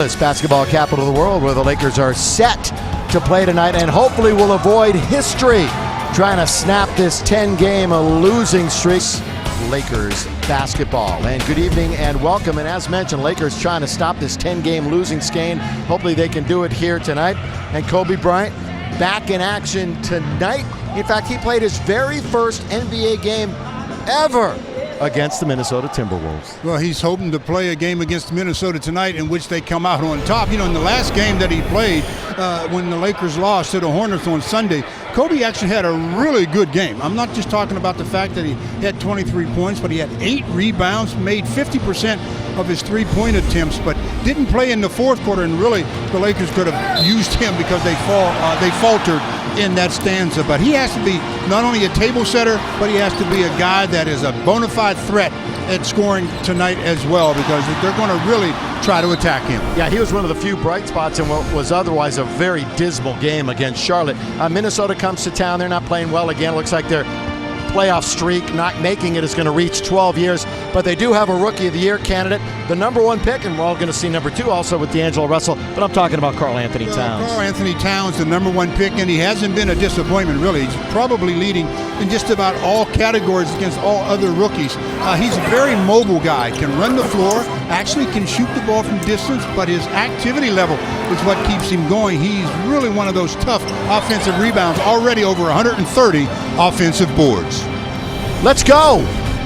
This basketball capital of the world, where the Lakers are set to play tonight and hopefully will avoid history trying to snap this 10-game losing streak. Lakers basketball. And good evening and welcome. And as mentioned, Lakers trying to stop this 10-game losing skein. Hopefully they can do it here tonight. And Kobe Bryant back in action tonight. In fact, he played his very first NBA game ever against the Minnesota Timberwolves. Well, he's hoping to play a game against Minnesota tonight in which they come out on top. You know, in the last game that he played when the Lakers lost to the Hornets on Sunday, Kobe actually had a really good game. I'm not just talking about the fact that he had 23 points, but he had 8 rebounds, made 50% of his three-point attempts, but didn't play in the fourth quarter, and really the Lakers could have used him because they faltered in that stanza. But he has to be not only a table setter, but he has to be a guy that is a bona fide threat at scoring tonight as well, because they're going to really try to attack him. Yeah, he was one of the few bright spots in what was otherwise a very dismal game against Charlotte. Minnesota comes to town. They're not playing well again. Looks like their playoff streak, not making it, is going to reach 12 years. But they do have a Rookie of the Year candidate, the #1 pick, and we're all going to see #2 also with D'Angelo Russell. But I'm talking about Karl Anthony Towns. Karl Anthony Towns, the #1 pick, and he hasn't been a disappointment, really. He's probably leading in just about all categories against all other rookies. He's a very mobile guy, can run the floor, actually can shoot the ball from distance, but his activity level is what keeps him going. He's really one of those tough offensive rebounds, already over 130 offensive boards. Let's go!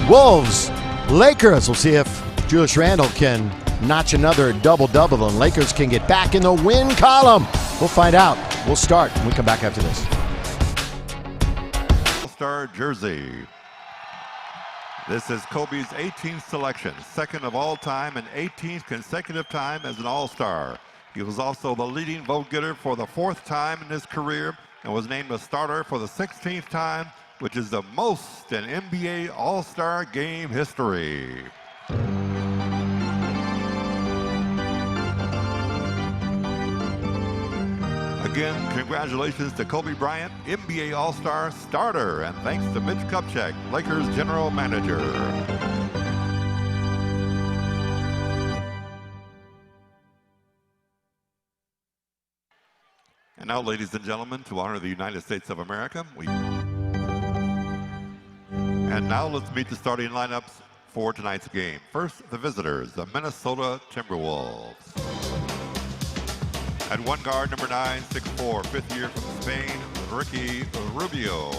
Wolves, Lakers. We'll see if Julius Randle can notch another double-double and Lakers can get back in the win column. We'll find out. We'll start when we come back after this. All-Star jersey. This is Kobe's 18th selection, second of all time and 18th consecutive time as an All-Star. He was also the leading vote getter for the 4th time in his career and was named a starter for the 16th time, which is the most in NBA All-Star game history. Again, congratulations to Kobe Bryant, NBA All-Star starter, and thanks to Mitch Kupchak, Lakers general manager. And now, ladies and gentlemen, to honor the United States of America, and now let's meet the starting lineups for tonight's game. First, the visitors, the Minnesota Timberwolves. At one guard, number 9, 6'4", 5th year from Spain, Ricky Rubio.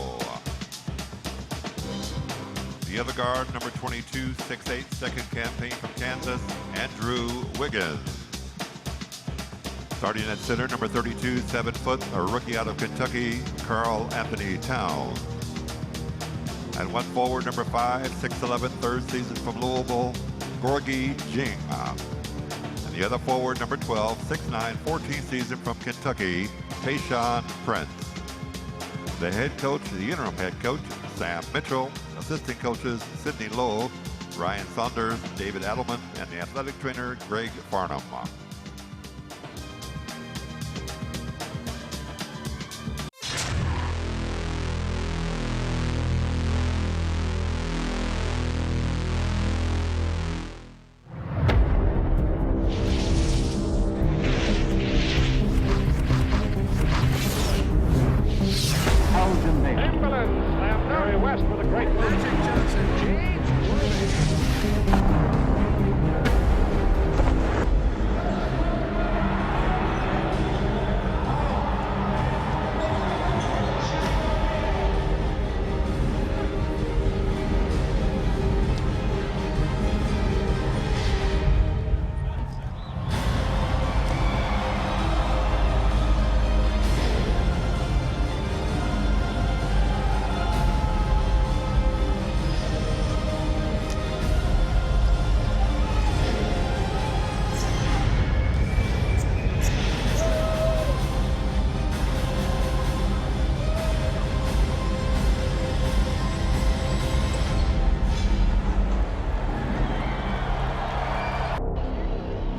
The other guard, number 22, 6'8", second campaign from Kansas, Andrew Wiggins. Starting at center, number 32, 7 foot, a rookie out of Kentucky, Karl Anthony Towns. At one forward, number 5, 6'11", third season from Louisville, Gorgie Jing. And the other forward, number 12, 6'9", 14th season from Kentucky, Tayshaun Prince. The head coach, the interim head coach, Sam Mitchell. Assistant coaches, Sidney Lowe, Ryan Saunders, David Adelman, and the athletic trainer, Greg Farnham.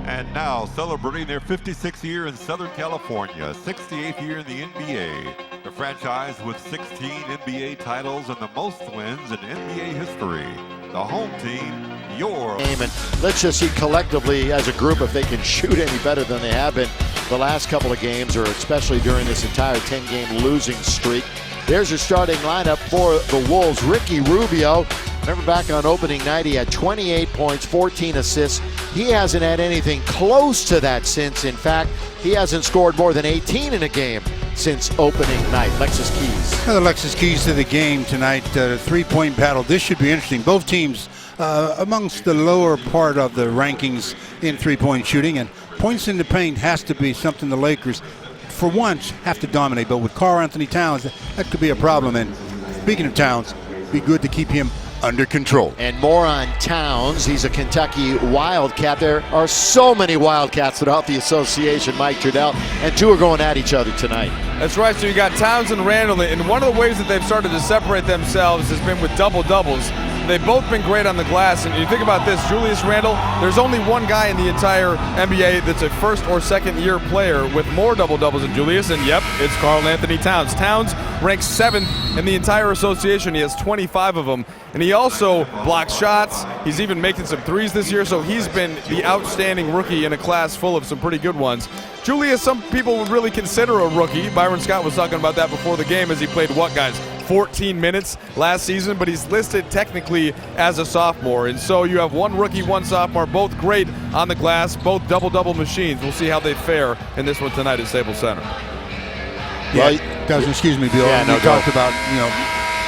And now, celebrating their 56th year in Southern California, 68th year in the NBA, the franchise with 16 NBA titles and the most wins in NBA history, the home team, your game. And let's just see collectively as a group if they can shoot any better than they have been the last couple of games, or especially during this entire 10-game losing streak. There's your starting lineup for the Wolves. Ricky Rubio, remember back on opening night, he had 28 points, 14 assists. He hasn't had anything close to that since. In fact, he hasn't scored more than 18 in a game since opening night. Lexus Keys. The Lexus Keys to the game tonight, three-point battle. This should be interesting. Both teams amongst the lower part of the rankings in three-point shooting, and points in the paint has to be something the Lakers, for once, have to dominate. But with Karl Anthony Towns, that could be a problem. And speaking of Towns, be good to keep him under control. And more on Towns. He's a Kentucky Wildcat. There are so many Wildcats throughout the association, Mike Trudell, and two are going at each other tonight. That's right. So you got Towns and Randall, and one of the ways that they've started to separate themselves has been with double-doubles. They've both been great on the glass, and you think about this, Julius Randle, there's only one guy in the entire NBA that's a first or second year player with more double-doubles than Julius, and yep, it's Karl Anthony Towns. Towns ranks 7th in the entire association. He has 25 of them, and he also blocks shots. He's even making some threes this year, so he's been the outstanding rookie in a class full of some pretty good ones. Julius, some people would really consider a rookie. Byron Scott was talking about that before the game as he played, what, guys, 14 minutes last season, but he's listed technically as a sophomore. And so you have one rookie, one sophomore, both great on the glass, both double-double machines. We'll see how they fare in this one tonight at Staples Center. Yeah, guys, excuse me, Bill. Yeah, no, we talked about,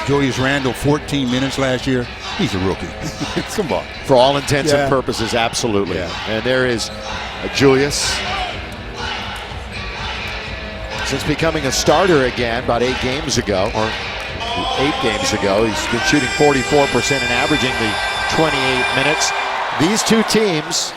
Julius Randle, 14 minutes last year. He's a rookie. Come on. For all intents and purposes, absolutely. Yeah. And there is Julius. Since becoming a starter again about 8 games ago, or 8 games ago, he's been shooting 44% and averaging the 28 minutes. These two teams,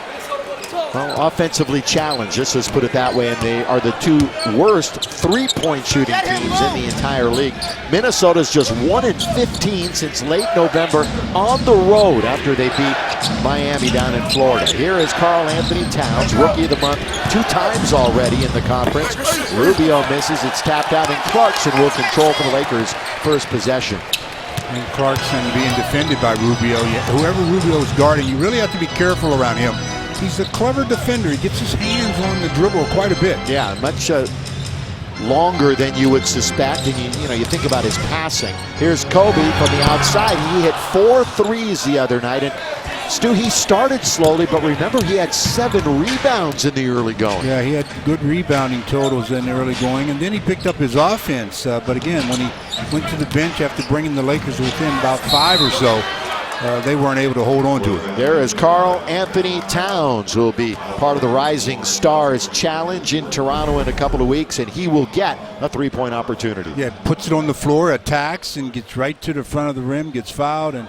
well, offensively challenged, just let's put it that way, and they are the two worst three-point shooting teams in the entire league. Minnesota's just 1-15 since late November on the road after they beat Miami down in Florida. Here is Karl Anthony Towns, Rookie of the Month 2 times already in the conference. Rubio misses, it's tapped out, and Clarkson will control for the Lakers' first possession. And Clarkson being defended by Rubio. Whoever Rubio is guarding, you really have to be careful around him. He's a clever defender. He gets his hands on the dribble quite a bit. Yeah, much longer than you would suspect. And you think about his passing. Here's Kobe from the outside. He hit 4 threes the other night. And Stu, he started slowly, but remember he had 7 rebounds in the early going. Yeah, he had good rebounding totals in the early going, and then he picked up his offense. But again, when he went to the bench after bringing the Lakers within about 5 or so, they weren't able to hold on to it. There is Karl Anthony Towns, who will be part of the Rising Stars Challenge in Toronto in a couple of weeks, and he will get a 3-point opportunity. Yeah, puts it on the floor, attacks, and gets right to the front of the rim, gets fouled, and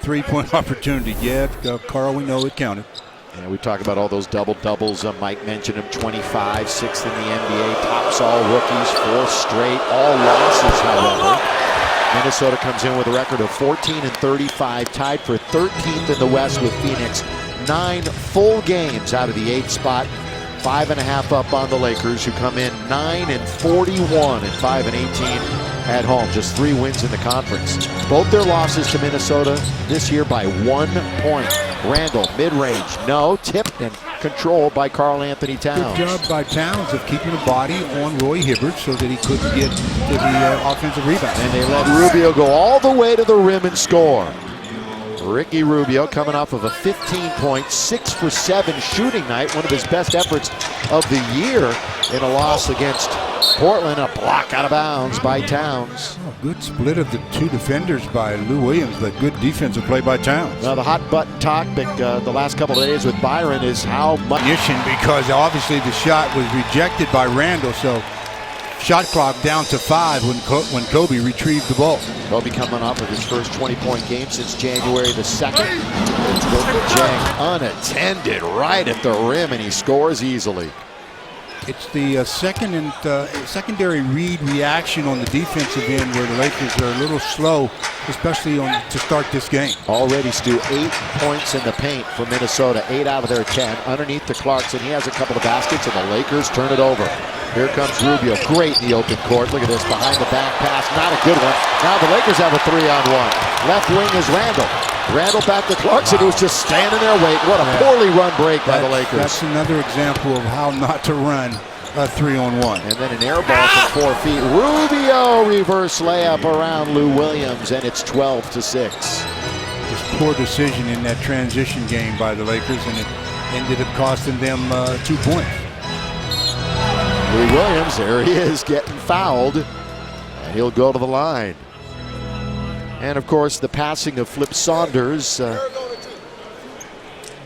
3-point opportunity. Yeah, Karl, we know it counted. Yeah, we talk about all those double-doubles. Mike mentioned him, 25, 6th in the NBA, tops all rookies, 4 straight, all losses, however. Minnesota comes in with a record of 14-35, tied for 13th in the West with Phoenix. 9 full games out of the 8th spot. 5.5 up on the Lakers, who come in 9-41 and 5-18 at home. Just 3 wins in the conference. Both their losses to Minnesota this year by 1 point. Randall, mid-range, no, tipped and controlled by Karl Anthony Towns. Good job by Towns of keeping the body on Roy Hibbert so that he couldn't get to the offensive rebound. And they let Rubio go all the way to the rim and score. Ricky Rubio coming off of a 15-point, 6-for-7 shooting night, one of his best efforts of the year in a loss against Portland. A block out of bounds by Towns. Oh, good split of the 2 defenders by Lou Williams. The good defensive play by Towns. Now the hot button topic the last couple of days with Byron is how much, because obviously the shot was rejected by Randall, so shot clock down to 5 when Kobe retrieved the ball. Kobe coming off of his first 20-point game since January the 2nd. Jang unattended right at the rim, and he scores easily. It's the secondary read reaction on the defensive end where the Lakers are a little slow, especially to start this game. Already, Stu, 8 points in the paint for Minnesota, 8 out of their 10. Underneath the Clarkson, he has a couple of baskets, and the Lakers turn it over. Here comes Rubio, great in the open court. Look at this, behind the back pass, not a good one. Now the Lakers have a 3-on-1. Left wing is Randall. Randall back to Clarkson, who was just standing there waiting. What a poorly run break by the Lakers. That's another example of how not to run a 3-on-1. And then an air ball from 4 feet. Rubio reverse layup around Lou Williams, and it's 12-6. Just poor decision in that transition game by the Lakers, and it ended up costing them 2 points. Lou Williams, there he is, getting fouled, and he'll go to the line. And of course, the passing of Flip Saunders at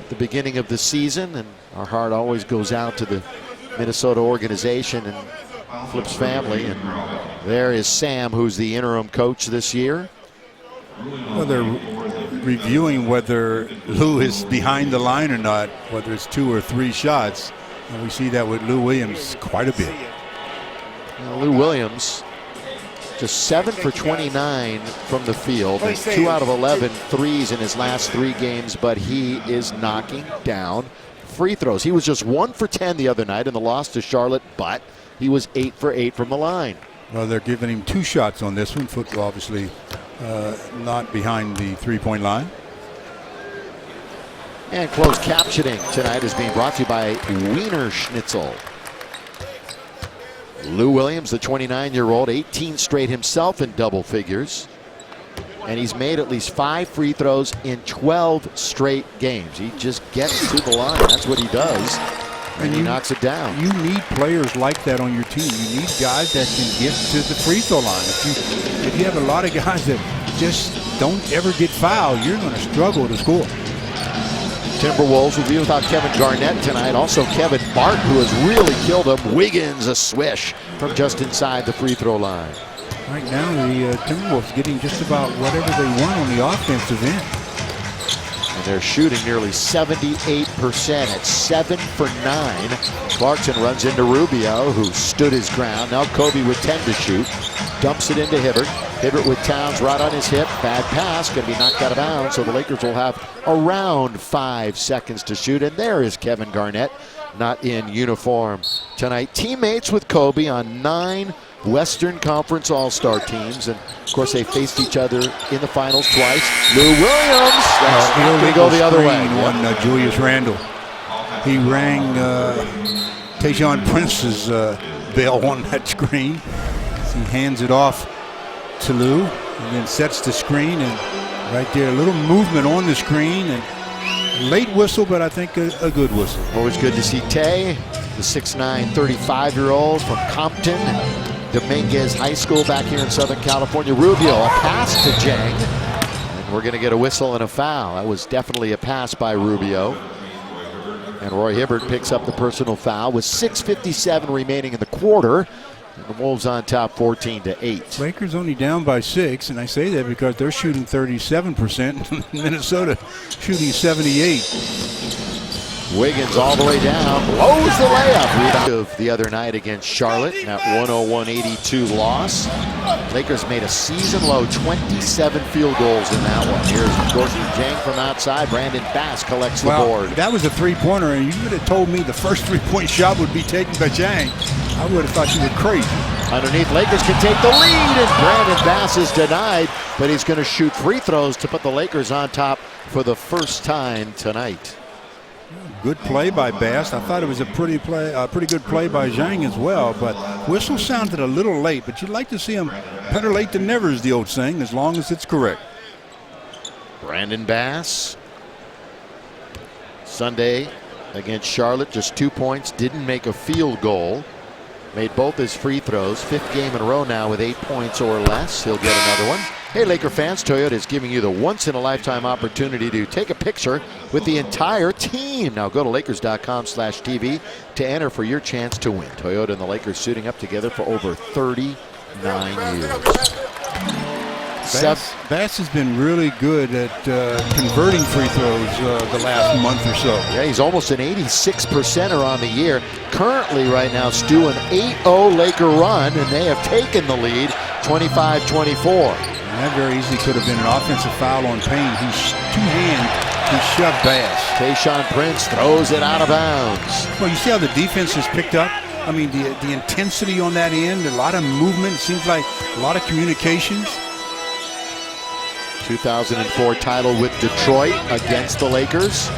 the beginning of the season, and our heart always goes out to the Minnesota organization and Flip's family. And there is Sam, who's the interim coach this year. Well, they're reviewing whether Lou is behind the line or not, whether it's 2 or 3 shots. And we see that with Lou Williams quite a bit. Lou Williams, just 7 for 29 from the field, and 2 out of 11 threes in his last 3 games, but he is knocking down free throws. He was just 1 for 10 the other night in the loss to Charlotte, but he was 8 for 8 from the line. Well, they're giving him 2 shots on this one. Football obviously not behind the 3-point line. And closed captioning tonight is being brought to you by Wiener Schnitzel. Lou Williams, the 29-year-old, 18 straight himself in double figures. And he's made at least 5 free throws in 12 straight games. He just gets to the line. That's what he does. And he knocks it down. You need players like that on your team. You need guys that can get to the free throw line. If you have a lot of guys that just don't ever get fouled, you're going to struggle to score. Timberwolves will be without Kevin Garnett tonight. Also Kevin Martin, who has really killed him. Wiggins, a swish from just inside the free throw line. Right now, the Timberwolves getting just about whatever they want on the offensive end. And they're shooting nearly 78% at 7 for 9. Clarkson runs into Rubio, who stood his ground. Now Kobe with 10 to shoot. Dumps it into Hibbert. Hibbert with Towns right on his hip. Bad pass, going to be knocked out of bounds. So the Lakers will have around 5 seconds to shoot. And there is Kevin Garnett, not in uniform tonight. Teammates with Kobe on 9 Western Conference All-Star teams. And of course, they faced each other in the finals twice. Lou Williams, that's going to go the other way. On Julius Randle. He rang Tayshaun Prince's bell on that screen. He hands it off to Lou and then sets the screen, and right there a little movement on the screen, and late whistle, but I think a good whistle. Always good to see Tay, the 6'9", 35-year-old from Compton, Dominguez High School back here in Southern California. Rubio, a pass to Jang, and we're going to get a whistle and a foul. That was definitely a pass by Rubio. And Roy Hibbert picks up the personal foul with 6:57 remaining in the quarter. The Wolves on top 14-8. Lakers only down by 6, and I say that because they're shooting 37%. Minnesota shooting 78%. Wiggins all the way down, blows the layup. Rebound of the other night against Charlotte in that 101-82 loss. Lakers made a season-low 27 field goals in that one. Here's Gordon Jang from outside. Brandon Bass collects the board. That was a 3-pointer, and you would have told me the first 3-point shot would be taken by Jang. I would have thought you were crazy. Underneath, Lakers can take the lead, and Brandon Bass is denied, but he's going to shoot free throws to put the Lakers on top for the first time tonight. Good play by Bass. I thought it was a pretty good play by Zhang as well, but whistle sounded a little late, but you'd like to see him better late than never, is the old saying, as long as it's correct. Brandon Bass, Sunday against Charlotte, just 2 points, didn't make a field goal. Made both his free throws, 5th game in a row now with 8 points or less. He'll get another one. Hey, Laker fans, Toyota is giving you the once-in-a-lifetime opportunity to take a picture with the entire team. Now go to Lakers.com/TV to enter for your chance to win. Toyota and the Lakers suiting up together for over 39 years. Bass has been really good at converting free throws the last month or so. Yeah, he's almost an 86%er on the year. Currently, right now, Stu, an 8-0 Laker run, and they have taken the lead 25-24. And that very easily could have been an offensive foul on Payne. He shoved Bass. Tayshaun Prince throws it out of bounds. Well, you see how the defense has picked up? I mean, the intensity on that end, a lot of movement. It seems like a lot of communications. 2004 title with Detroit against the Lakers.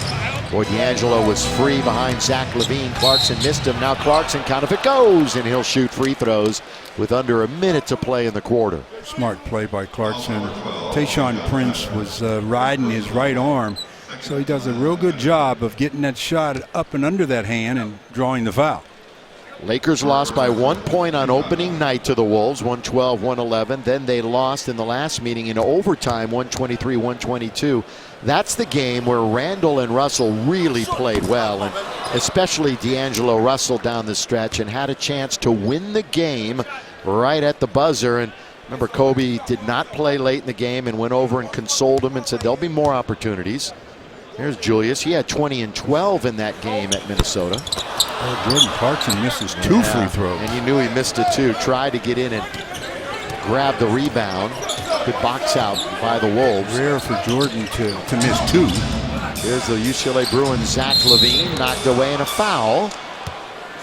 Boy, D'Angelo was free behind Zach Lavine. Clarkson missed him. Now Clarkson, count if it goes, and he'll shoot free throws with under a minute to play in the quarter. Smart play by Clarkson. Tayshaun Prince was riding his right arm, so he does a real good job of getting that shot up and under that hand and drawing the foul. Lakers lost by 1 point on opening night to the Wolves, 112-111. Then they lost in the last meeting in overtime, 123-122. That's the game where Randall and Russell really played well, and especially D'Angelo Russell down the stretch, and had a chance to win the game right at the buzzer. And remember, Kobe did not play late in the game and went over and consoled him and said there'll be more opportunities. Here's Julius. He had 20 and 12 in that game at Minnesota. Oh, Jordan Clarkson misses two free throws. And you knew he missed it too. Tried to get in and grab the rebound. Good box out by the Wolves. Rare for Jordan to miss two. Here's the UCLA Bruins, Zach Lavine, knocked away in a foul.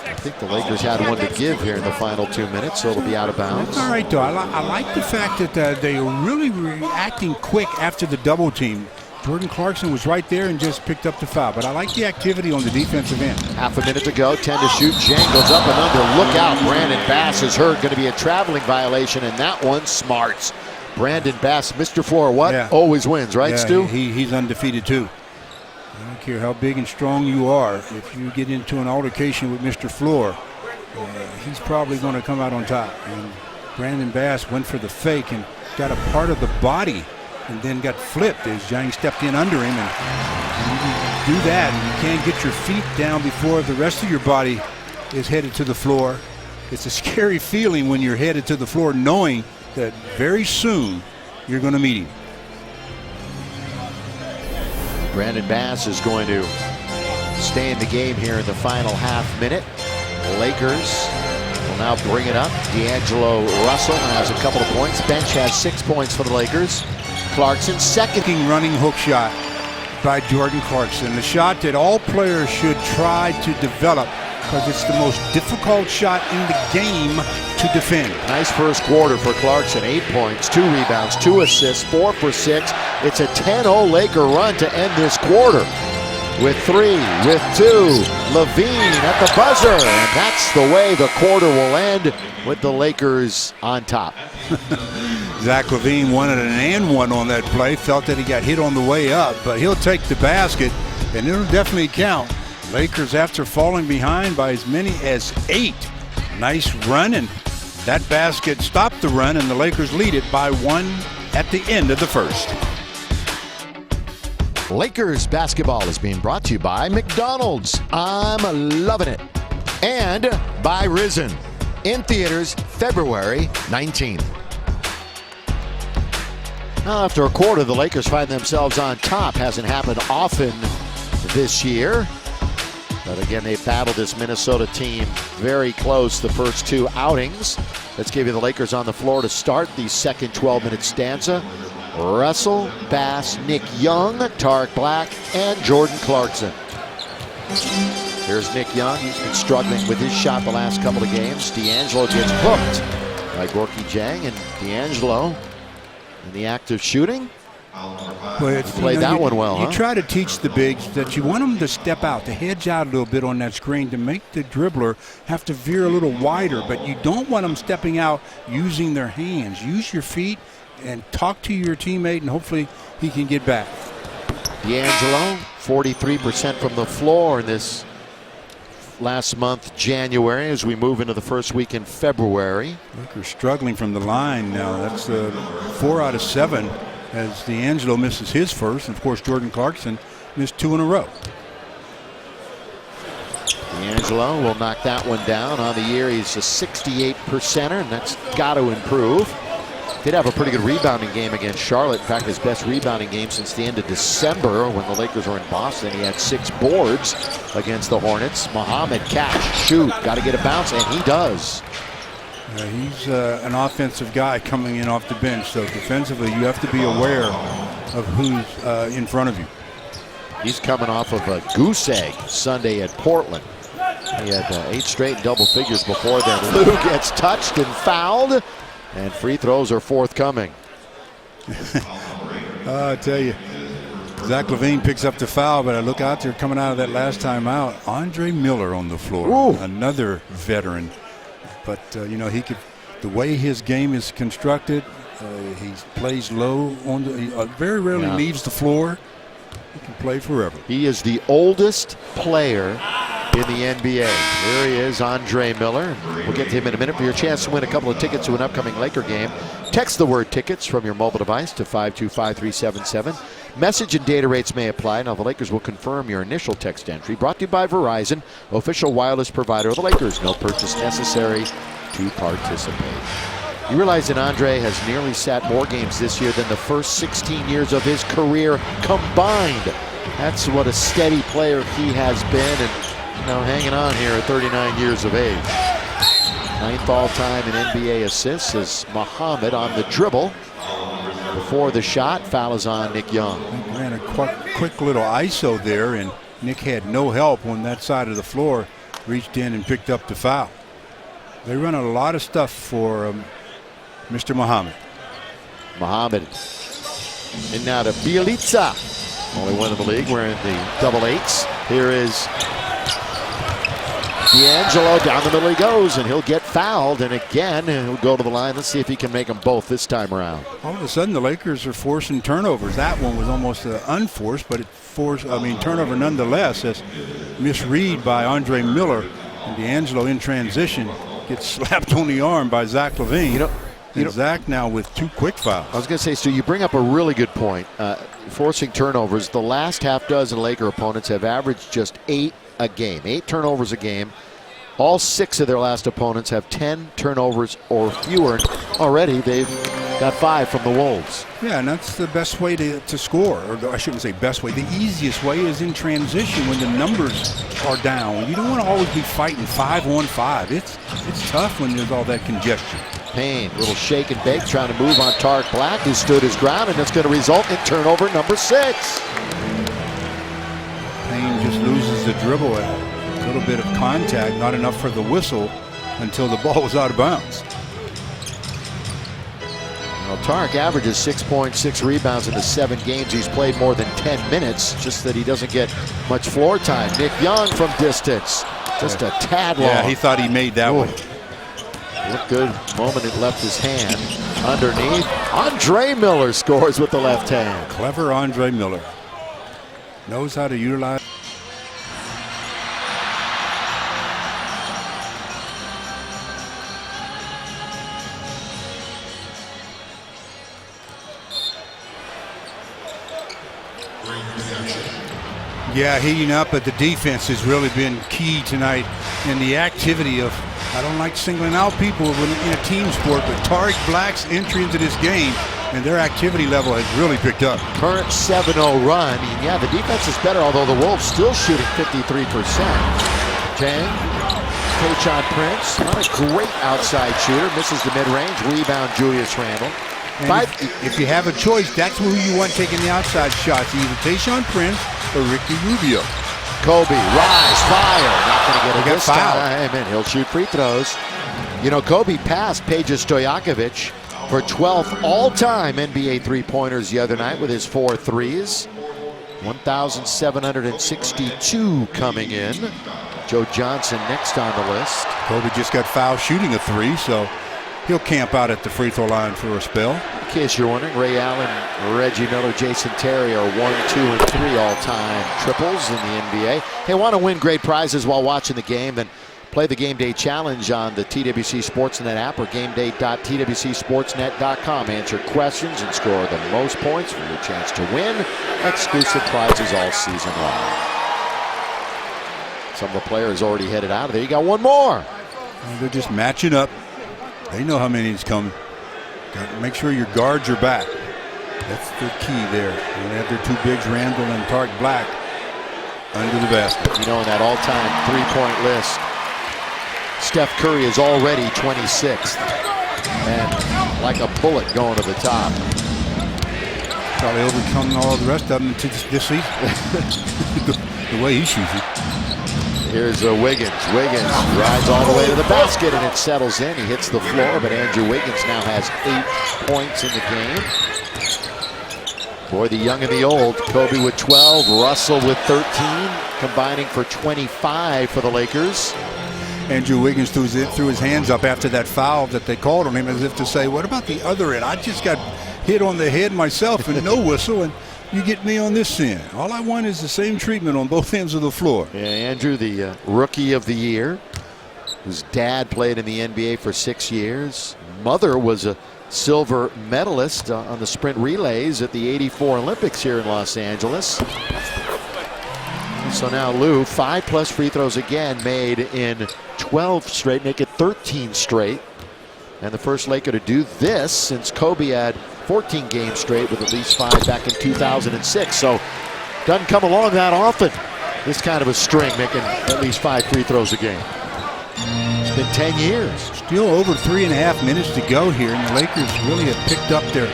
I think the Lakers had one to give here in the final 2 minutes, so it'll be out of bounds. That's all right, though. I like the fact that they are really reacting quick after the double team. Jordan Clarkson was right there and just picked up the foul. But I like the activity on the defensive end. Half a minute to go, 10 to shoot. Jang goes up and under. Look out, Brandon Bass is hurt. Going to be a traveling violation, and that one smarts. Brandon Bass, Mr. Floor, what? Yeah. Always wins, right, yeah, Stu? He's undefeated, too. I don't care how big and strong you are. If you get into an altercation with Mr. Floor, he's probably going to come out on top. And Brandon Bass went for the fake and got a part of the body and then got flipped as Jang stepped in under him. And you do that, and you can't get your feet down before the rest of your body is headed to the floor. It's a scary feeling when you're headed to the floor, knowing that very soon you're going to meet him. Brandon Bass is going to stay in the game here in the final half minute. The Lakers will now bring it up. D'Angelo Russell has a couple of points. Bench has 6 points for the Lakers. Clarkson, second running hook shot by Jordan Clarkson. The shot that all players should try to develop because it's the most difficult shot in the game to defend. Nice first quarter for Clarkson. 8 points, 2 rebounds, 2 assists, 4 for 6. It's a 10-0 Laker run to end this quarter. With 3, with 2, Lavine at the buzzer. And that's the way the quarter will end, with the Lakers on top. Zach Lavine wanted an and one on that play. Felt that he got hit on the way up, but he'll take the basket, and it'll definitely count. Lakers, after falling behind by as many as 8. Nice run, and that basket stopped the run, and the Lakers lead it by 1 at the end of the first. Lakers basketball is being brought to you by McDonald's. I'm loving it. And by Risen. In theaters February 19th. Now, after a quarter, the Lakers find themselves on top. Hasn't happened often this year. But again, they battled this Minnesota team very close the first 2 outings. Let's give you the Lakers on the floor to start the second 12-minute stanza. Russell, Bass, Nick Young, Tarek Black, and Jordan Clarkson. Here's Nick Young. He's been struggling with his shot the last couple of games. D'Angelo gets hooked by Gorky Jang, and D'Angelo in the act of shooting. Well, played that one well, You try to teach the bigs that you want them to step out, to hedge out a little bit on that screen, to make the dribbler have to veer a little wider, but you don't want them stepping out using their hands. Use your feet and talk to your teammate, and hopefully he can get back. D'Angelo, 43% from the floor in this last month, January, as we move into the first week in February. Lakers struggling from the line now. That's 4 out of 7 as D'Angelo misses his first. And of course, Jordan Clarkson missed 2 in a row. D'Angelo will knock that one down. On the year, he's a 68%er, and that's got to improve. Did have a pretty good rebounding game against Charlotte. In fact, his best rebounding game since the end of December when the Lakers were in Boston. He had 6 boards against the Hornets. Muhammad, catch, shoot, got to get a bounce, and he does. He's an offensive guy coming in off the bench, so defensively you have to be aware of who's in front of you. He's coming off of a goose egg Sunday at Portland. He had 8 straight double figures before then. Lou gets touched and fouled, and free throws are forthcoming. I tell you, Zach Lavine picks up the foul, but I look out there coming out of that last time out. Andre Miller on the floor, another veteran. But, you know, he could, the way his game is constructed, he plays low, very rarely leaves the floor. He can play forever. He is the oldest player in the NBA. There he is, Andre Miller. We'll get to him in a minute. For your chance to win a couple of tickets to an upcoming Laker game, text the word tickets from your mobile device to 525-377. Message and data rates may apply. Now the Lakers will confirm your initial text entry. Brought to you by Verizon, official wireless provider of the Lakers. No purchase necessary to participate. You realize that Andre has nearly sat more games this year than the first 16 years of his career combined. That's what a steady player he has been, and hanging on here at 39 years of age. 9th all-time in NBA assists is Muhammad on the dribble. Before the shot, foul is on Nick Young. He ran a quick little ISO there, and Nick had no help on that side of the floor. Reached in and picked up the foul. They run a lot of stuff for Mr. Muhammad. Muhammad. And now to Bjelica. Only one in the league wearing the double eights. Here is D'Angelo. Down the middle he goes, and he'll get fouled. And again, he'll go to the line. Let's see if he can make them both this time around. All of a sudden, the Lakers are forcing turnovers. That one was almost unforced, but turnover nonetheless. As misread by Andre Miller, and D'Angelo in transition gets slapped on the arm by Zach Lavine. Zach now with 2 quick fouls. I was going to say, Stu, you bring up a really good point. Forcing turnovers. The last half dozen Laker opponents have averaged just 8 a game. 8 turnovers a game. All 6 of their last opponents have 10 turnovers or fewer. Already they've got 5 from the Wolves. Yeah, and that's the best way to score. Or I shouldn't say best way. The easiest way is in transition when the numbers are down. You don't want to always be fighting 5-on-5. It's tough when there's all that congestion. Payne, little shake and bake, trying to move on Tarek Black, who stood his ground, and that's going to result in turnover number 6. Payne just loses the dribble at a little bit of contact, not enough for the whistle until the ball was out of bounds. Well, Tarek averages 6.6 rebounds in the 7 games. He's played more than 10 minutes, just that he doesn't get much floor time. Nick Young from distance, just a tad long. Yeah, he thought he made that one. Looked good moment it left his hand. Underneath, Andre Miller scores with the left hand. Clever Andre Miller. Knows how to utilize. Yeah, heating up, but the defense has really been key tonight in the activity of, I don't like singling out people in a team sport, but Tarek Black's entry into this game and their activity level has really picked up. Current 7-0 run. Yeah, the defense is better, although the Wolves still shooting 53%. Jang, Tayshaun Prince, not a great outside shooter, misses the mid-range. Rebound, Julius Randle. If you have a choice, that's who you want taking the outside shots, either Tayshaun Prince or Ricky Rubio. Kobe, rise, fire. Not going to get it this time. And he'll shoot free throws. You know, Kobe passed Peja Stojakovic for 12th all-time NBA three-pointers the other night with his 4 threes. 1,762 coming in. Joe Johnson next on the list. Kobe just got fouled shooting a 3, so he'll camp out at the free throw line for a spell. In case you're wondering, Ray Allen, Reggie Miller, Jason Terry are 1, 2, and 3 all-time triples in the NBA. Hey, want to win great prizes while watching the game? Then play the Game Day Challenge on the TWC Sportsnet app or gameday.twcsportsnet.com. Answer questions and score the most points for your chance to win exclusive prizes all season long. Some of the players already headed out of there. You got one more. They're just matching up. They know how many is coming. Got to make sure your guards are back. That's the key there. And they have their 2 bigs, Randall and Tarek Black, under the basket. You know, in that all-time three-point list, Steph Curry is already 26th. And like a bullet going to the top. Probably overcome all the rest of them this season. the way he shoots it. Here's Wiggins. Wiggins rides all the way to the basket, and it settles in. He hits the floor, but Andrew Wiggins now has 8 points in the game. Boy, the young and the old. Kobe with 12, Russell with 13, combining for 25 for the Lakers. Andrew Wiggins threw his hands up after that foul that they called on him, as if to say, what about the other end? I just got hit on the head myself and no whistle, and you get me on this end. All I want is the same treatment on both ends of the floor. Yeah, Andrew, the rookie of the year, whose dad played in the NBA for 6 years. Mother was a silver medalist on the sprint relays at the '84 Olympics here in Los Angeles. So now Lou, 5+ free throws again made in 12 straight, make it 13 straight. And the first Laker to do this since Kobe had 14 games straight with at least 5 back in 2006. So doesn't come along that often, this kind of a string, making at least 5 free throws a game. It's been 10 years. Still over 3.5 minutes to go here, and the Lakers really have picked up their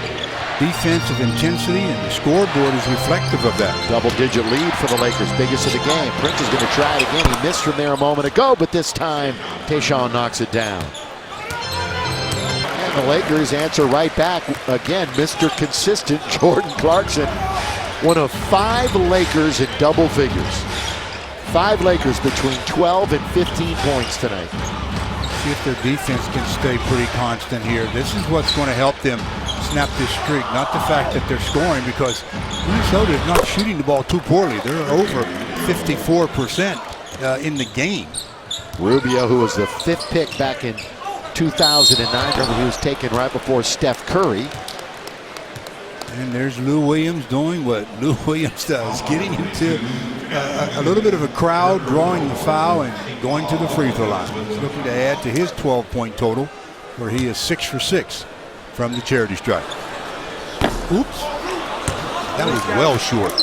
defensive intensity, and the scoreboard is reflective of that. Double-digit lead for the Lakers, biggest of the game. Prince is going to try it again. He missed from there a moment ago, but this time Tayshaun knocks it down. And the Lakers answer right back. Again, Mr. Consistent, Jordan Clarkson, one of 5 Lakers in double figures. 5 Lakers between 12 and 15 points tonight. See if their defense can stay pretty constant here. This is what's going to help them snap this streak, not the fact that they're scoring, because Minnesota is not shooting the ball too poorly. They're over 54% in the game. Rubio, who was the 5th pick back in 2009, remember he was taken right before Steph Curry. And there's Lou Williams doing what Lou Williams does, getting into a little bit of a crowd, drawing the foul, and going to the free throw line. He's looking to add to his 12-point total, where he is 6 for 6 from the charity stripe. Oops. That was well short.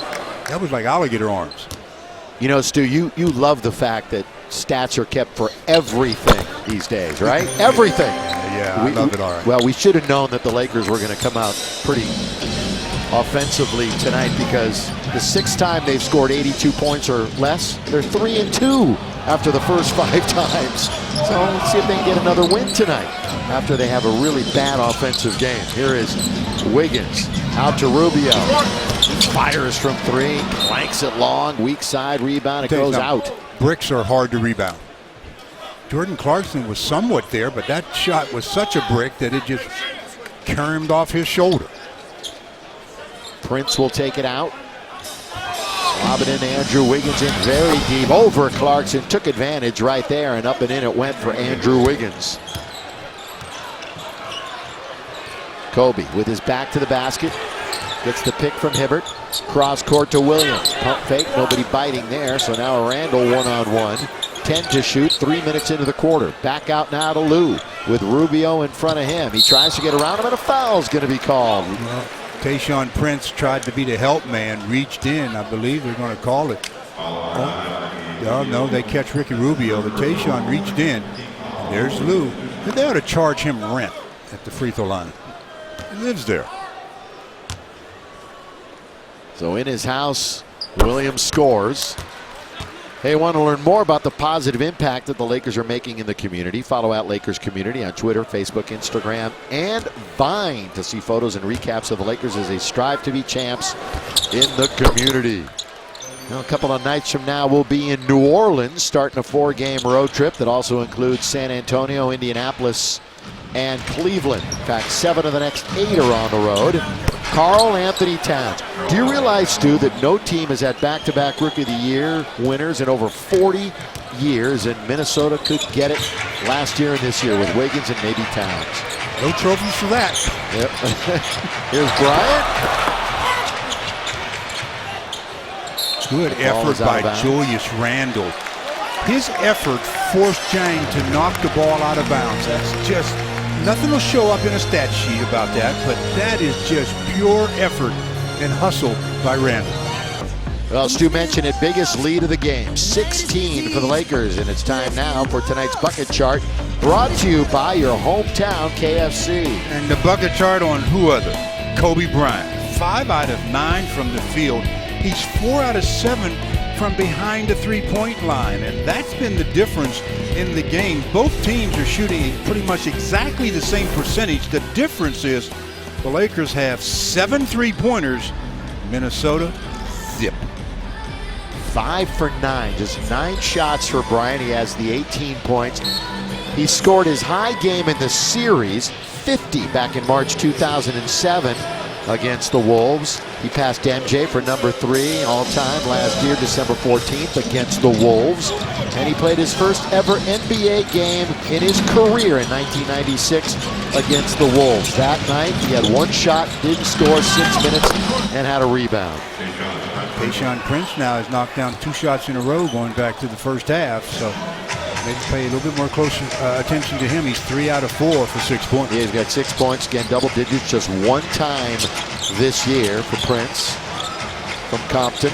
That was like alligator arms. You know, Stu, you love the fact that stats are kept for everything these days, right? Everything. Yeah, I love it all right. Well, we should have known that the Lakers were going to come out pretty offensively tonight, because the 6th time they've scored 82 points or less, they're 3-2 after the first 5 times. So let's see if they can get another win tonight after they have a really bad offensive game. Here is Wiggins out to Rubio. Fires from 3, clanks it long, weak side rebound, it goes out. Bricks are hard to rebound. Jordan Clarkson was somewhat there, but that shot was such a brick that it just caromed off his shoulder. Prince will take it out. Lob it in to Andrew Wiggins in very deep over Clarkson. Took advantage right there, and up and in it went for Andrew Wiggins. Kobe with his back to the basket. Gets the pick from Hibbert. Cross court to Williams. Pump fake, nobody biting there. So now Randall 1-on-1. 10 to shoot, 3 minutes into the quarter. Back out now to Lou with Rubio in front of him. He tries to get around him, and a foul's going to be called. Well, Tayshaun Prince tried to be the help man, reached in. I believe they're going to call it. Oh, no, they catch Ricky Rubio, but Tayshaun reached in. There's Lou. They ought to charge him rent at the free throw line. He lives there. So in his house, Williams scores. Hey, want to learn more about the positive impact that the Lakers are making in the community? Follow @Lakers Community on Twitter, Facebook, Instagram, and Vine to see photos and recaps of the Lakers as they strive to be champs in the community. Now, a couple of nights from now, we'll be in New Orleans, starting a 4-game road trip that also includes San Antonio, Indianapolis, and Cleveland. In fact, 7 of the next 8 are on the road. Karl Anthony Towns. Do you realize, Stu, that no team has had back-to-back Rookie of the Year winners in over 40 years, and Minnesota could get it last year and this year with Wiggins and maybe Towns? No trophies for that. Yep. Here's Bryant. Good effort by Julius Randle. His effort forced Jang to knock the ball out of bounds. That's just, nothing will show up in a stat sheet about that, but that is just pure effort and hustle by Randle. Well, Stu mentioned it, biggest lead of the game, 16 for the Lakers, and it's time now for tonight's bucket chart, brought to you by your hometown KFC. And the bucket chart on who other? Kobe Bryant. 5 out of 9 from the field. He's 4 out of 7 from behind the three-point line, and that's been the difference in the game. Both teams are shooting pretty much exactly the same percentage. The difference is the Lakers have 7 3-pointers Minnesota, zip. 5 for 9, just 9 shots for Bryant. He has the 18 points. He scored his high game in the series, 50 back in March 2007 against the Wolves. He passed MJ for number 3 all-time last year, December 14th, against the Wolves. And he played his first ever NBA game in his career in 1996 against the Wolves. That night, he had 1 shot, didn't score, 6 minutes, and had a rebound. Tayshaun Prince now has knocked down 2 shots in a row going back to the first half, so maybe pay a little bit more close attention to him. He's 3 out of 4 for 6 points. Yeah, he's got 6 points, again, double digits just 1 time this year for Prince from Compton.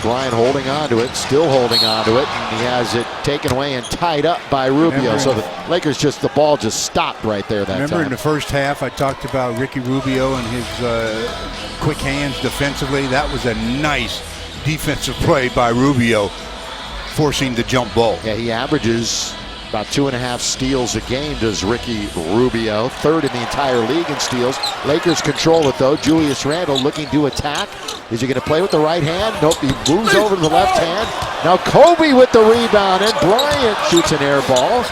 Bryant holding on to it, still holding on to it, and he has it taken away and tied up by Rubio. So the Lakers the ball just stopped right there that time. Remember in the first half I talked about Ricky Rubio and his quick hands defensively? That was a nice defensive play by Rubio, forcing the jump ball. Yeah, he averages about 2.5 steals a game, does Ricky Rubio. 3rd in the entire league in steals. Lakers control it though. Julius Randle looking to attack. Is he going to play with the right hand? Nope, he moves over to the left hand. Now Kobe with the rebound, and Bryant shoots an air ball.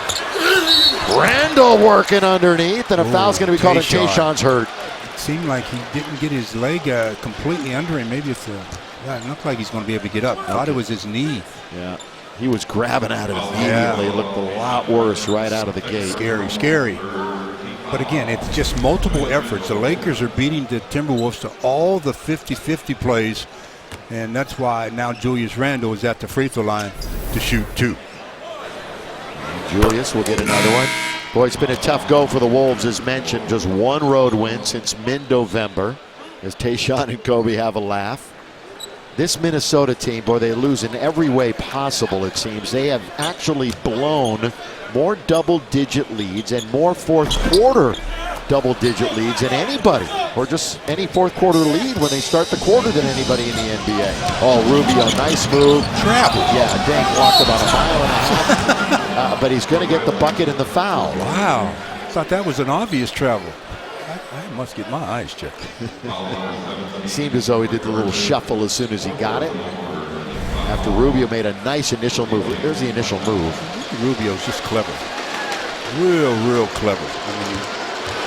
Randle working underneath, and a foul's going to be called, and Tayshaun's hurt. It seemed like he didn't get his leg completely under him. Maybe it's it looked like he's going to be able to get up. Thought it was his knee. Yeah. He was grabbing at it immediately. It looked a lot worse right out of the gate. Scary. But again, it's just multiple efforts. The Lakers are beating the Timberwolves to all the 50-50 plays, and that's why now Julius Randle is at the free throw line to shoot 2. Julius will get another one. Boy, it's been a tough go for the Wolves, as mentioned. Just 1 road win since mid-November, as Tayshaun and Kobe have a laugh. This Minnesota team, boy, they lose in every way possible, it seems. They have actually blown more double-digit leads and more fourth-quarter double-digit leads than anybody, or just any fourth-quarter lead when they start the quarter than anybody in the NBA. Oh, Rubio, nice move. Travel. Yeah, Dang walked about 1.5 miles, but he's going to get the bucket and the foul. Wow. Thought that was an obvious travel. I must get my eyes checked. Seemed as though he did the little shuffle as soon as he got it. After Rubio made a nice initial move. There's the initial move. Rubio's just clever. Real clever. I mean,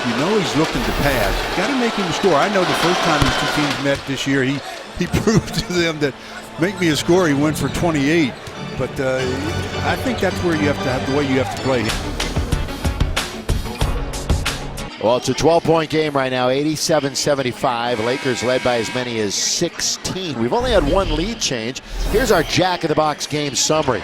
you know he's looking to pass. Got to make him score. I know the first time these 2 teams met this year, he proved to them that make me a score. He went for 28. But I think that's where you have to have the way you have to play. Well, it's a 12-point game right now, 87-75. Lakers led by as many as 16. We've only had 1 lead change. Here's our jack-in-the-box game summary.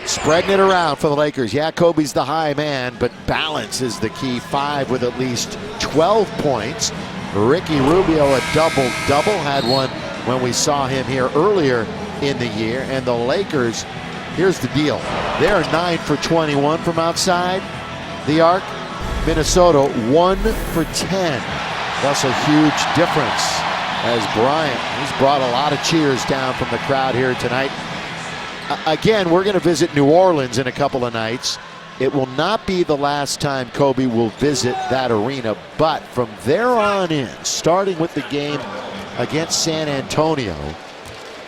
Spreading it around for the Lakers. Yeah, Kobe's the high man, but balance is the key. 5 with at least 12 points. Ricky Rubio a double-double. Had one when we saw him here earlier in the year. And the Lakers, here's the deal. They're 9 for 21 from outside the arc. Minnesota 1 for 10. That's a huge difference, as Bryant, he's brought a lot of cheers down from the crowd here tonight. Again, we're going to visit New Orleans in a couple of nights. It will not be the last time Kobe will visit that arena, but from there on in, starting with the game against San Antonio,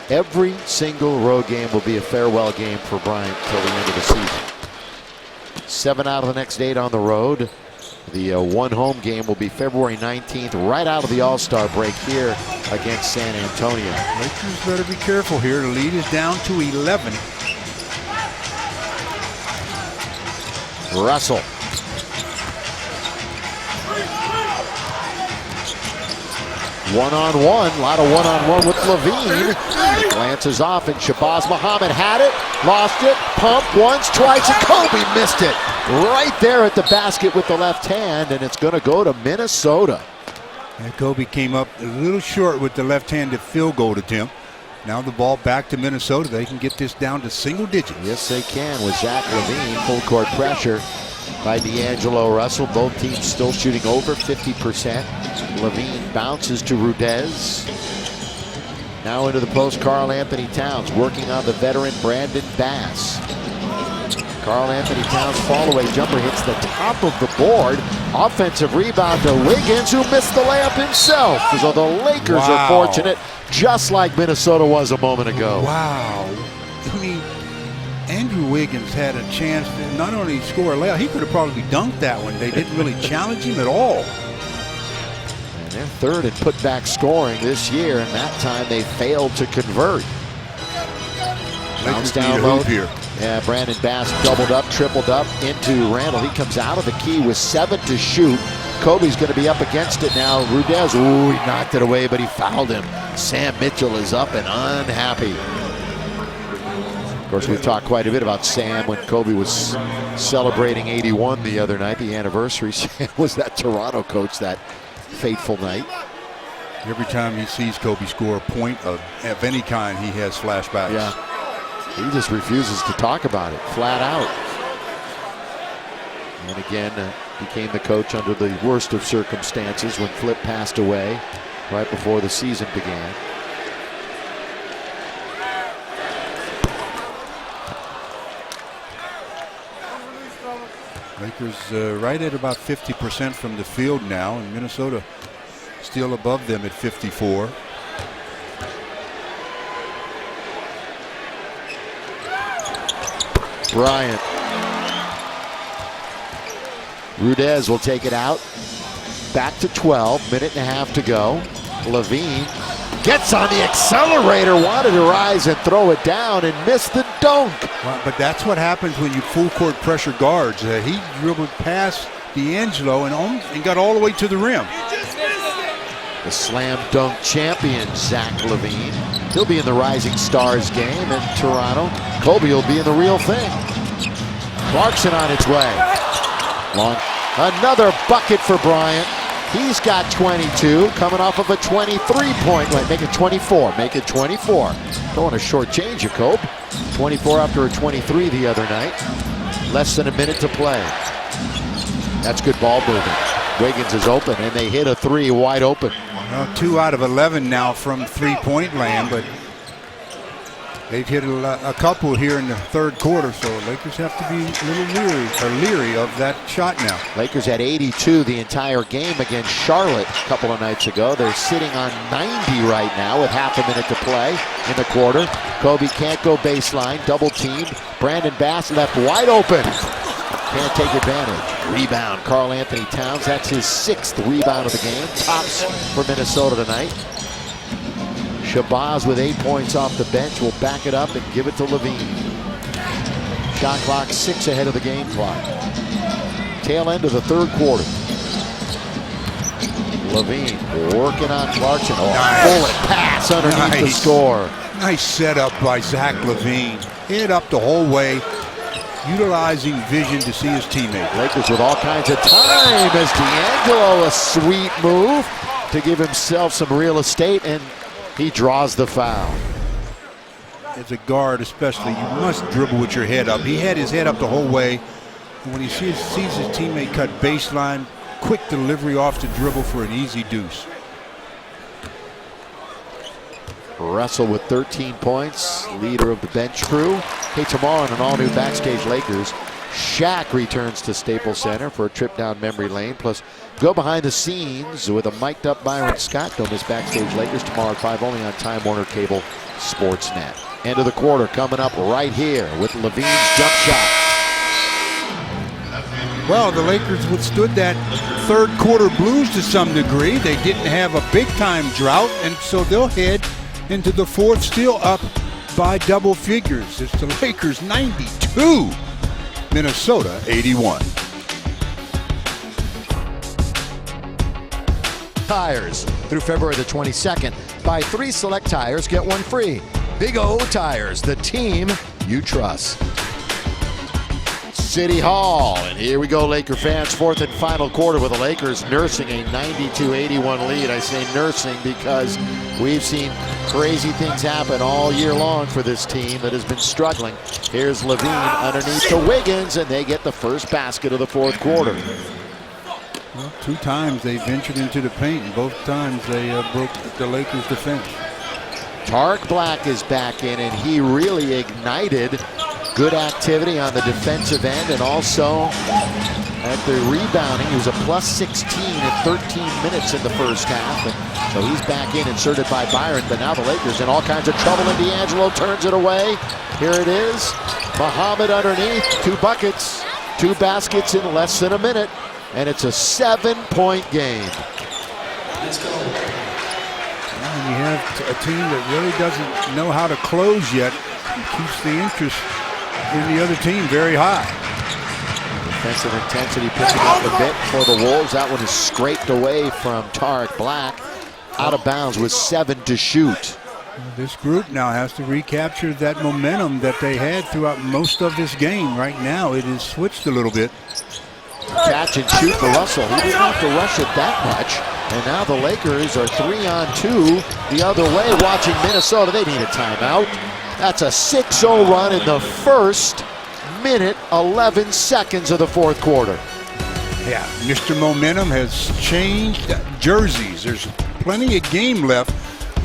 every single road game will be a farewell game for Bryant till the end of the season. 7 out of the next 8 on the road. The 1 home game will be February 19th, right out of the All-Star break here against San Antonio. Lakers better be careful here. The lead is down to 11. Russell. One-on-one, a lot of one-on-one with Lavine. Glances off, and Shabazz Muhammad had it, lost it, pumped once, twice, and Kobe missed it. Right there at the basket with the left hand, and it's going to go to Minnesota. And Kobe came up a little short with the left-handed field goal attempt. Now the ball back to Minnesota. They can get this down to single digits. Yes, they can with Zach Lavine. Full court pressure by D'Angelo Russell. Both teams still shooting over 50%. Lavine bounces to Rudez. Now into the post, Karl Anthony Towns working on the veteran Brandon Bass. Karl Anthony Towns fall-away jumper hits the top of the board. Offensive rebound to Wiggins, who missed the layup himself. So the Lakers are fortunate, just like Minnesota was a moment ago. Wow. I mean, Andrew Wiggins had a chance to not only score a layup, he could have probably dunked that one. They didn't really challenge him at all. And they're third in putback scoring this year, and that time they failed to convert. Bounce down low here. Yeah, Brandon Bass doubled up, tripled up into Randall. He comes out of the key with 7 to shoot. Kobe's going to be up against it now. Rudez, ooh, he knocked it away, but he fouled him. Sam Mitchell is up and unhappy. Of course, we've talked quite a bit about Sam when Kobe was celebrating 81 the other night, the anniversary. Sam was that Toronto coach that fateful night. Every time he sees Kobe score a point of any kind, he has flashbacks. Yeah. He just refuses to talk about it, flat out. And again, became the coach under the worst of circumstances when Flip passed away right before the season began. Lakers right at about 50% from the field now, and Minnesota still above them at 54. Bryant. Rudez will take it out. Back to 12, minute and a half to go. Lavine gets on the accelerator, wanted to rise and throw it down and missed the dunk. Well, but that's what happens when you full court pressure guards. He dribbled past D'Angelo and got all the way to the rim. The slam dunk champion, Zach Lavine. He'll be in the Rising Stars game in Toronto. Kobe will be in the real thing. Clarkson on its way. Long. Another bucket for Bryant. He's got 22, coming off of a 23-point. Wait, make it 24. Make it 24. Don't want to shortchange you, Kobe. 24 after a 23 the other night. Less than a minute to play. That's good ball moving. Wiggins is open, and they hit a 3 wide open. Well, 2 out of 11 now from three-point land, but they've hit a couple here in the third quarter, so Lakers have to be a little leery of that shot now. Lakers had 82 the entire game against Charlotte a couple of nights ago. They're sitting on 90 right now with half a minute to play in the quarter. Kobe can't go baseline, double teamed. Brandon Bass left wide open. Can't take advantage. Rebound, Karl Anthony Towns. That's his 6th rebound of the game. Tops for Minnesota tonight. Shabazz with 8 points off the bench will back it up and give it to Lavine. Shot clock 6 ahead of the game clock. Tail end of the third quarter. Lavine working on Clarkson. Bullet pass underneath the score. Nice setup by Zach Lavine. Head up the whole way, utilizing vision to see his teammate. Lakers with all kinds of time as D'Angelo, a sweet move to give himself some real estate, and he draws the foul. As a guard especially, you must dribble with your head up. He had his head up the whole way. And when he sees his teammate cut baseline, quick delivery off the dribble for an easy deuce. Russell with 13 points, leader of the bench crew. Hey, tomorrow on an all-new Backstage Lakers, Shaq returns to Staples Center for a trip down memory lane. Plus, go behind the scenes with a mic'd up Byron Scott. Don't miss Backstage Lakers tomorrow at 5 only on Time Warner Cable Sportsnet. End of the quarter coming up right here with Lavine's jump shot. Well, the Lakers withstood that third quarter blues to some degree. They didn't have a big-time drought, and so they'll head into the fourth still up by double figures. It's the Lakers 92, Minnesota 81. Tires through February the 22nd. Buy 3 select tires, get 1 free. Big O Tires, the team you trust. City Hall, and here we go, Laker fans. 4th and final quarter with the Lakers nursing a 92-81 lead. I say nursing because we've seen crazy things happen all year long for this team that has been struggling. Here's Lavine underneath to Wiggins, and they get the first basket of the fourth quarter. Well, 2 times they ventured into the paint, and both times they broke the Lakers' defense. Tark Black is back in, and he really ignited Good activity on the defensive end, and also at the rebounding. He was a plus 16 in 13 minutes in the first half. And so he's back in, inserted by Byron. But now the Lakers in all kinds of trouble, and D'Angelo turns it away. Here it is. Muhammad underneath. 2 buckets, 2 baskets in less than a minute. And it's a 7-point game. And you have a team that really doesn't know how to close yet. It keeps the interest in the other team very high. Defensive intensity picking up a bit for the Wolves. That one is scraped away from Tarek Black. Out of bounds with 7 to shoot. This group now has to recapture that momentum that they had throughout most of this game. Right now it is switched a little bit. Catch and shoot for Russell. He didn't have to rush it that much. And now the Lakers are 3-on-2 the other way. Watching Minnesota, they need a timeout. That's a 6-0 run in the first minute, 11 seconds of the fourth quarter. Yeah, Mr. Momentum has changed jerseys. There's plenty of game left.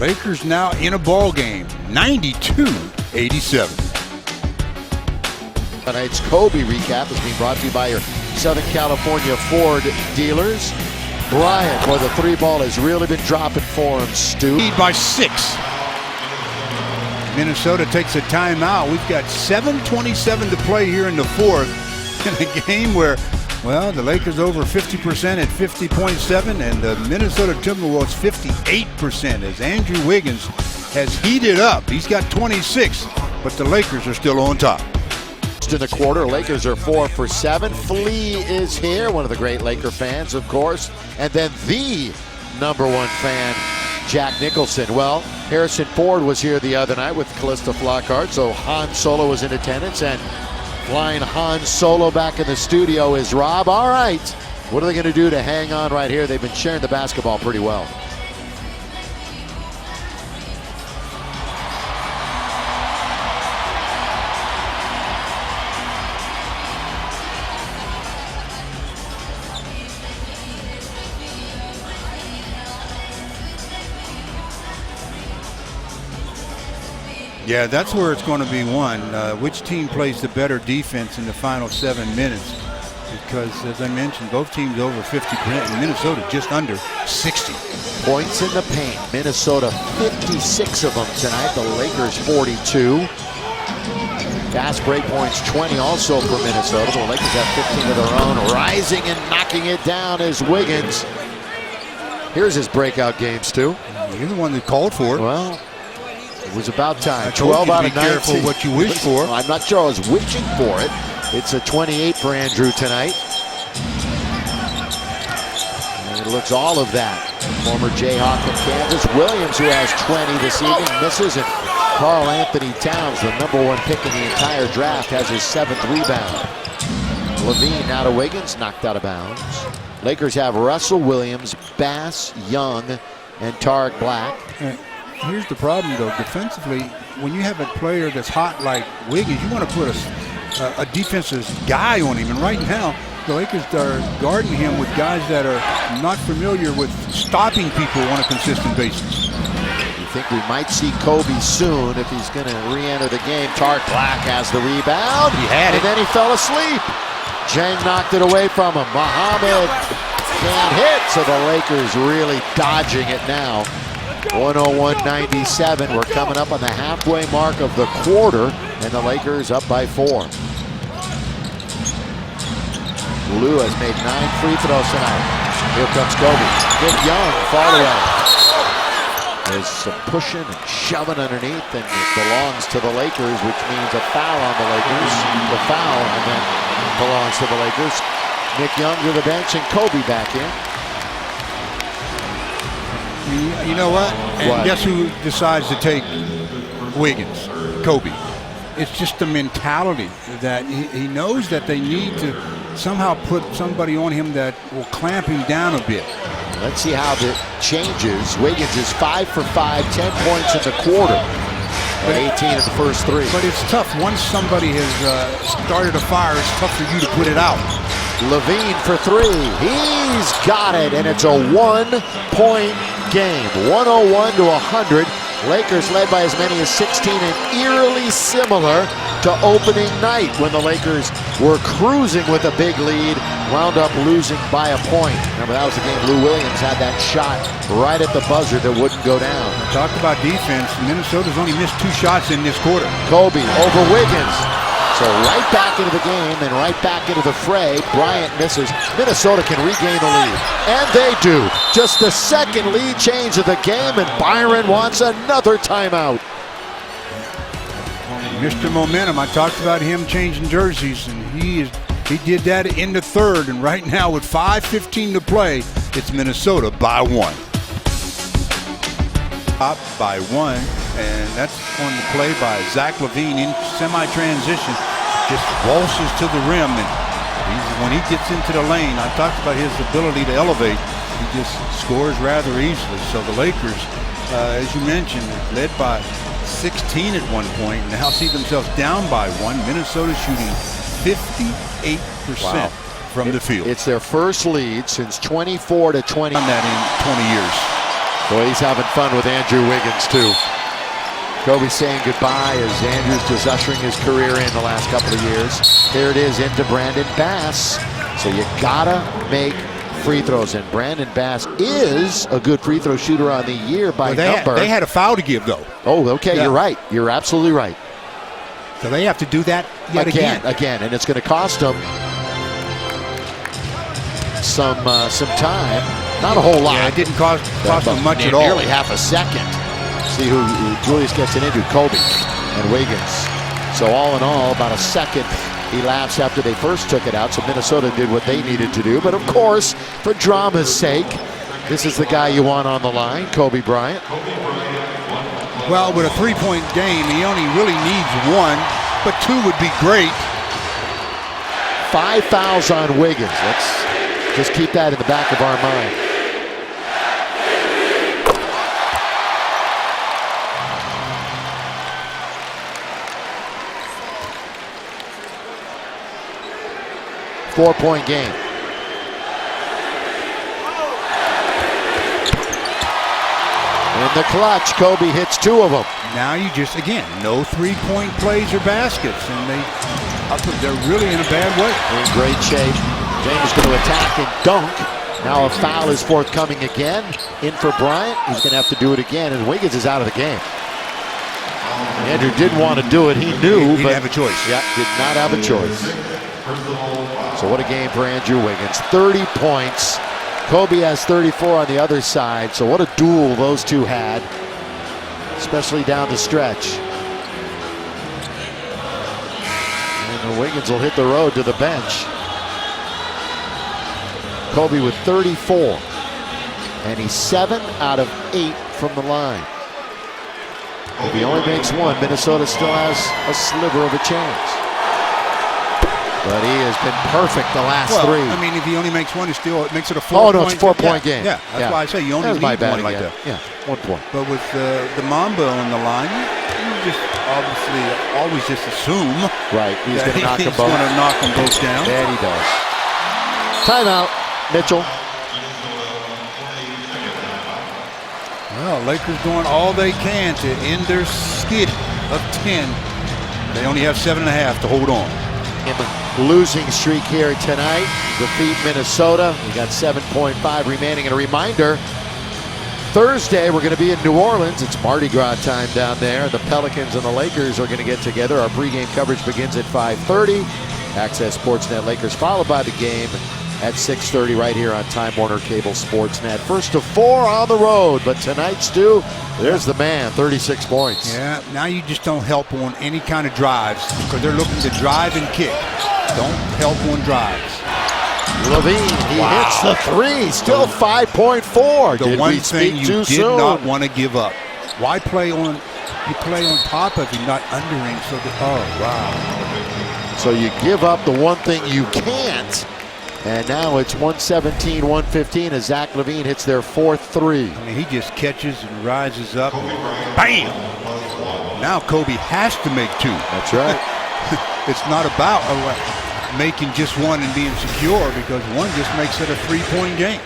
Lakers now in a ball game, 92-87. Tonight's Kobe recap is being brought to you by your Southern California Ford dealers. Bryant, where the 3 ball has really been dropping for him, Stu. Lead by 6. Minnesota takes a timeout. We've got 7:27 to play here in the fourth, in a game where, well, the Lakers over 50% at 50.7, and the Minnesota Timberwolves 58%, as Andrew Wiggins has heated up. He's got 26, but the Lakers are still on top. In the quarter, Lakers are 4 for 7. Flea is here, one of the great Laker fans, of course, and then the #1 fan, Jack Nicholson. Well, Harrison Ford was here the other night with Callista Flockhart, so Han Solo was in attendance, and flying Han Solo back in the studio is Rob. All right, what are they going to do to hang on right here? They've been sharing the basketball pretty well. Yeah, that's where it's going to be won. Which team plays the better defense in the final 7 minutes? Because, as I mentioned, both teams over 50%, and Minnesota just under 60. Points in the paint. Minnesota 56 of them tonight. The Lakers 42. Fast break points 20 also for Minnesota. The Lakers have 15 of their own. Rising and knocking it down is Wiggins. Here's his breakout games, too. You're the one that called for it. Well, it was about time. 12 out of 19. Be careful what you wish for. I'm not sure I was wishing for it. It's a 28 for Andrew tonight. And it looks all of that. Former Jayhawk in Kansas. Williams, who has 20 this evening, misses. And Karl Anthony Towns, the #1 pick in the entire draft, has his 7th rebound. Lavine now to Wiggins, knocked out of bounds. Lakers have Russell Williams, Bass, Young, and Tarek Black. Here's the problem, though. Defensively, when you have a player that's hot like Wiggins, you want to put a defensive guy on him. And right now, the Lakers are guarding him with guys that are not familiar with stopping people on a consistent basis. You think we might see Kobe soon if he's going to re-enter the game. Tarek Black has the rebound. He had it. And then he fell asleep. Jang knocked it away from him. Muhammad can't hit, so the Lakers really dodging it now. 101-97. We're coming up on the halfway mark of the quarter, and the Lakers up by 4. Lou has made 9 free throws tonight. Here comes Kobe. Nick Young, fall away. There's some pushing and shoving underneath, and it belongs to the Lakers, which means a foul on the Lakers. The foul, and then belongs to the Lakers. Nick Young to the bench, and Kobe back in. You know what? And guess who decides to take Wiggins? Kobe. It's just the mentality that he knows that they need to somehow put somebody on him that will clamp him down a bit. Let's see how that changes. Wiggins is 5 for 5, 10 points in the quarter. 18 of the first 3. But it's tough. Once somebody has started a fire, it's tough for you to put it out. Lavine for 3. He's got it, and it's a 1-point game. 101-100. Lakers led by as many as 16 and eerily similar to opening night when the Lakers were cruising with a big lead, wound up losing by a point. Remember, that was the game Lou Williams had that shot right at the buzzer that wouldn't go down. Talk about defense. Minnesota's only missed 2 shots in this quarter. Kobe over Wiggins. So right back into the game and right back into the fray. Bryant misses. Minnesota can regain the lead. And they do. Just the second lead change of the game, and Byron wants another timeout. Mr. Momentum, I talked about him changing jerseys, and he did that in the third. And right now with 5:15 to play, it's Minnesota by 1. Up by 1, and that's on the play by Zach Lavine in semi-transition. Just waltzes to the rim, and when he gets into the lane, I talked about his ability to elevate. He just scores rather easily. So the Lakers, as you mentioned, led by 16 at one point, and now see themselves down by 1. Minnesota shooting 58% from the field. It's their first lead since 24 to 20. Done that in 20 years. Boy, he's having fun with Andrew Wiggins, too. Kobe saying goodbye as Andrew's just ushering his career in the last couple of years. Here it is into Brandon Bass. So you gotta make free throws, and Brandon Bass is a good free throw shooter on the year by number. They had a foul to give, though. Oh, okay, yeah. You're right. You're absolutely right. So they have to do that yet again. And it's going to cost them some time. Not a whole lot. Yeah, it didn't cost them much at all. Nearly half a second. See who Julius gets it into, Kobe and Wiggins. So all in all, about a second elapsed after they first took it out. So Minnesota did what they needed to do. But of course, for drama's sake, this is the guy you want on the line, Kobe Bryant. Well, with a three-point game, he only really needs 1, but 2 would be great. 5 fouls on Wiggins. Let's just keep that in the back of our mind. Four-point game. In the clutch, Kobe hits 2 of them. Now you just, again, no three-point plays or baskets, and they're really in a bad way. They're in great shape. James going to attack and dunk. Now a foul is forthcoming again. In for Bryant. He's going to have to do it again, and Wiggins is out of the game. Andrew didn't want to do it. He knew, he but didn't have a choice. Yeah, did not have a choice. So what a game for Andrew Wiggins. 30 points. Kobe has 34 on the other side. So what a duel those two had, especially down the stretch. And Wiggins will hit the road to the bench. Kobe with 34. And he's 7 out of 8 from the line. If he only makes 1, Minnesota still has a sliver of a chance. But he has been perfect the last 3. I mean, if he only makes 1, it makes it a 4-point. Oh, no, it's a 4-point game. Yeah, that's why I say you only need 1 like that. Yeah, 1 point. But with the Mamba on the line, you just obviously always just assume he's going to knock them both. He's going to knock them both down. And he does. Timeout, Mitchell. Well, Lakers doing all they can to end their skid of 10. They only have 7.5 to hold on. In the losing streak here tonight, defeat Minnesota. We got 7.5 remaining. And a reminder, Thursday we're going to be in New Orleans. It's Mardi Gras time down there. The Pelicans and the Lakers are going to get together. Our pregame coverage begins at 5:30. Access Sportsnet Lakers, followed by the game at 6:30 right here on Time Warner Cable Sportsnet. First of 4 on the road, but tonight, Stu, there's the man, 36 points. Yeah, now you just don't help on any kind of drives because they're looking to drive and kick. Don't help on drives. Lavine, he hits the 3, still 5.4. The one thing you did not want to give up. Why play on, you play on top of him, not under him, so that, oh, wow. So you give up the one thing you can't. And now it's 117-115 as Zach Lavine hits their 4th 3. I mean, he just catches and rises up. And bam! Now Kobe has to make 2. That's right. It's not about making just 1 and being secure, because 1 just makes it a 3-point game.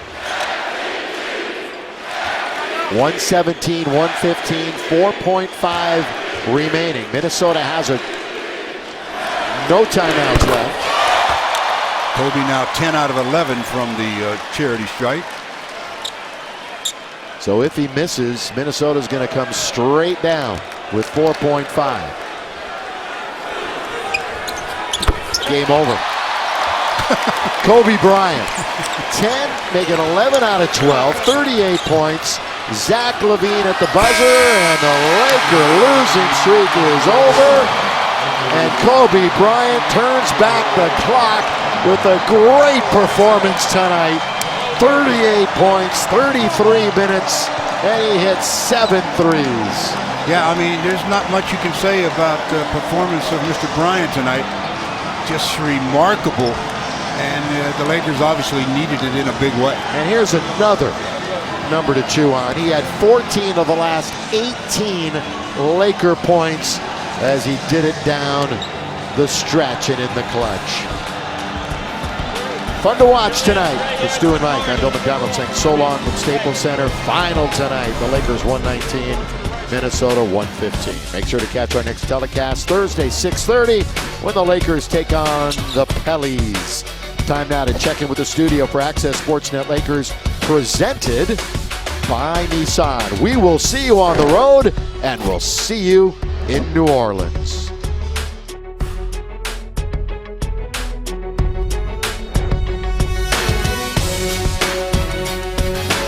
117, 115, 4.5 remaining. Minnesota has no timeouts left. Kobe now 10 out of 11 from the charity stripe. So if he misses, Minnesota's going to come straight down with 4.5. Game over. Kobe Bryant, 10, making 11 out of 12, 38 points. Zach Lavine at the buzzer, and the Laker losing streak is over. And Kobe Bryant turns back the clock with a great performance tonight. 38 points, 33 minutes, and he hits 7 threes. Yeah, I mean, there's not much you can say about the performance of Mr. Bryant tonight. Just remarkable. And the Lakers obviously needed it in a big way. And here's another number to chew on. He had 14 of the last 18 Laker points as he did it down the stretch and in the clutch. Fun to watch tonight. For Stu and Mike, I'm Bill McDonald saying so long from Staples Center. Final tonight, the Lakers 119, Minnesota 115. Make sure to catch our next telecast Thursday, 6:30, when the Lakers take on the Pellies. Time now to check in with the studio for Access Sportsnet Lakers, presented by Nissan. We will see you on the road, and we'll see you in New Orleans.